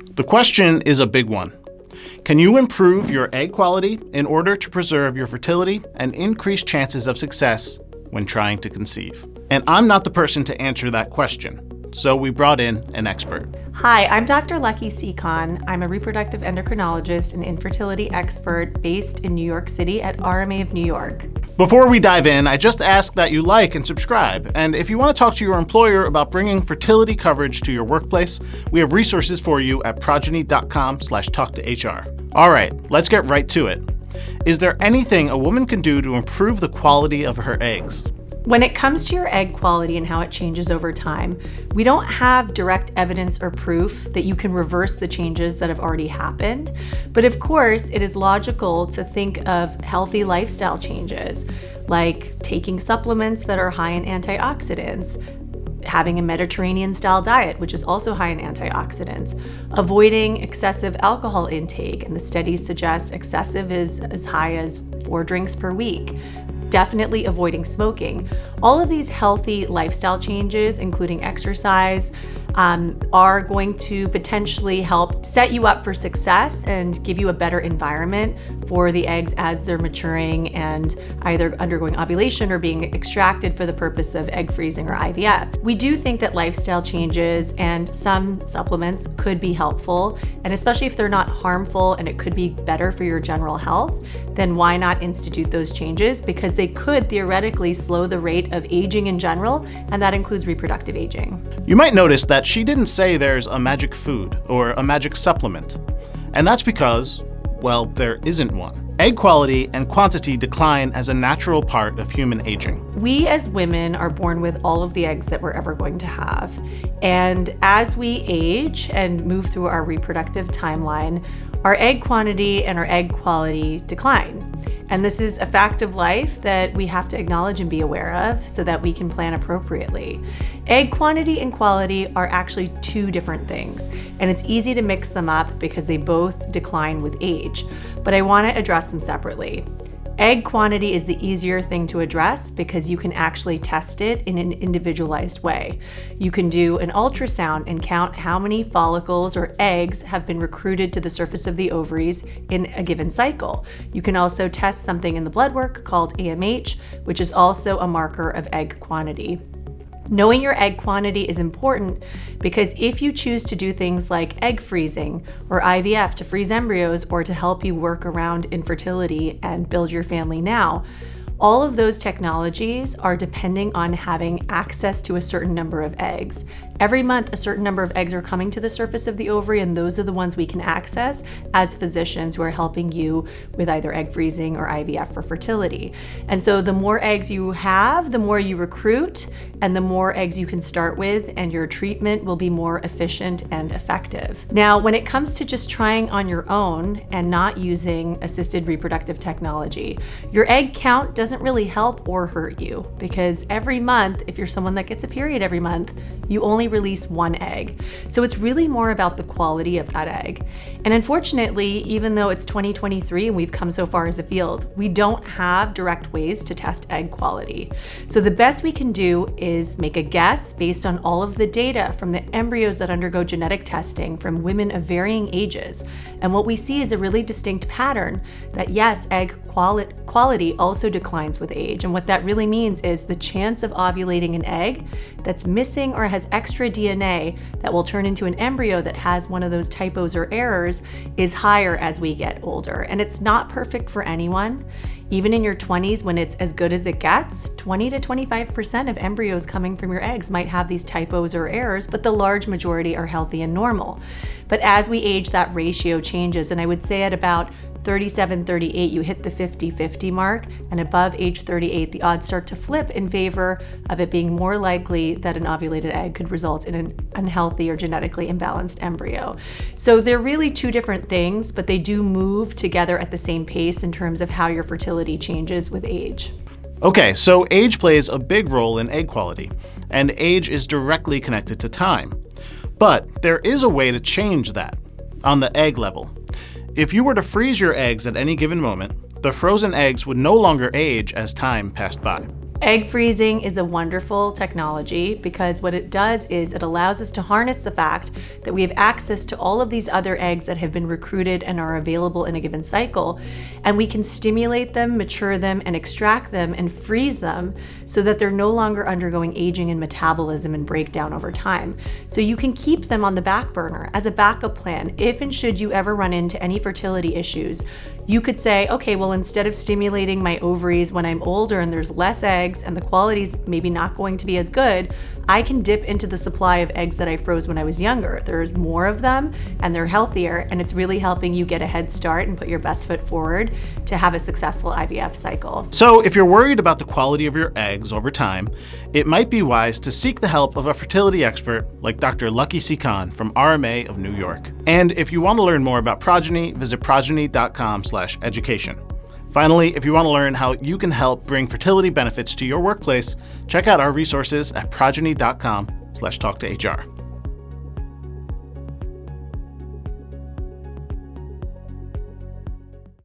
The question is a big one. Can you improve your egg quality in order to preserve your fertility and increase chances of success when trying to conceive? And I'm not the person to answer that question, so we brought in an expert. Hi, I'm Dr. Lucky Sekhon. I'm a reproductive endocrinologist and infertility expert based in New York City at RMA of New York. Before we dive in, I just ask that you like and subscribe. And if you want to talk to your employer about bringing fertility coverage to your workplace, we have resources for you at progeny.com/talktohr. All right, let's get right to it. Is there anything a woman can do to improve the quality of her eggs? When it comes to your egg quality and how it changes over time, we don't have direct evidence or proof that you can reverse the changes that have already happened. But of course, it is logical to think of healthy lifestyle changes, like taking supplements that are high in antioxidants, having a Mediterranean-style diet, which is also high in antioxidants, avoiding excessive alcohol intake, and the studies suggest excessive is as high as 4 drinks per week. Definitely avoiding smoking. All of these healthy lifestyle changes, including exercise, are going to potentially help set you up for success and give you a better environment for the eggs as they're maturing and either undergoing ovulation or being extracted for the purpose of egg freezing or IVF. We do think that lifestyle changes and some supplements could be helpful, and especially if they're not harmful and it could be better for your general health, then why not institute those changes? Because they could theoretically slow the rate of aging in general, and that includes reproductive aging. You might notice that she didn't say there's a magic food or a magic supplement. And that's because, well, there isn't one. Egg quality and quantity decline as a natural part of human aging. We as women are born with all of the eggs that we're ever going to have. And as we age and move through our reproductive timeline, our egg quantity and our egg quality decline. And this is a fact of life that we have to acknowledge and be aware of so that we can plan appropriately. Egg quantity and quality are actually two different things, and it's easy to mix them up because they both decline with age. But I want to address them separately. Egg quantity is the easier thing to address because you can actually test it in an individualized way. You can do an ultrasound and count how many follicles or eggs have been recruited to the surface of the ovaries in a given cycle. You can also test something in the blood work called AMH, which is also a marker of egg quantity. Knowing your egg quantity is important because if you choose to do things like egg freezing or IVF to freeze embryos or to help you work around infertility and build your family now, all of those technologies are depending on having access to a certain number of eggs. Every month, a certain number of eggs are coming to the surface of the ovary, and those are the ones we can access as physicians who are helping you with either egg freezing or IVF for fertility. And so the more eggs you have, the more you recruit, and the more eggs you can start with, and your treatment will be more efficient and effective. Now, when it comes to just trying on your own and not using assisted reproductive technology, your egg count doesn't really help or hurt you because every month, if you're someone that gets a period every month, you only release 1 egg. So it's really more about the quality of that egg. And unfortunately, even though it's 2023 and we've come so far as a field, we don't have direct ways to test egg quality. So the best we can do is make a guess based on all of the data from the embryos that undergo genetic testing from women of varying ages. And what we see is a really distinct pattern that yes, egg quality also declines with age. And what that really means is the chance of ovulating an egg that's missing or has extra DNA that will turn into an embryo that has one of those typos or errors is higher as we get older. And it's not perfect for anyone. Even in your 20s, when it's as good as it gets, 20 to 25% of embryos coming from your eggs might have these typos or errors, but the large majority are healthy and normal. But as we age, that ratio changes. And I would say at about 37, 38, you hit the 50-50 mark, and above age 38, the odds start to flip in favor of it being more likely that an ovulated egg could result in an unhealthy or genetically imbalanced embryo. So they're really two different things, but they do move together at the same pace in terms of how your fertility changes with age. Okay, so age plays a big role in egg quality, and age is directly connected to time. But there is a way to change that on the egg level. If you were to freeze your eggs at any given moment, the frozen eggs would no longer age as time passed by. Egg freezing is a wonderful technology because what it does is it allows us to harness the fact that we have access to all of these other eggs that have been recruited and are available in a given cycle, and we can stimulate them, mature them, and extract them and freeze them so that they're no longer undergoing aging and metabolism and breakdown over time. So you can keep them on the back burner as a backup plan if and should you ever run into any fertility issues. You could say, okay, well, instead of stimulating my ovaries when I'm older and there's less eggs and the quality's maybe not going to be as good, I can dip into the supply of eggs that I froze when I was younger. There's more of them and they're healthier, and it's really helping you get a head start and put your best foot forward to have a successful IVF cycle. So if you're worried about the quality of your eggs over time, it might be wise to seek the help of a fertility expert like Dr. Lucky Sekhon from RMA of New York. And if you want to learn more about Progeny, visit progeny.com/education. Finally, if you want to learn how you can help bring fertility benefits to your workplace, check out our resources at progeny.com/talktohr.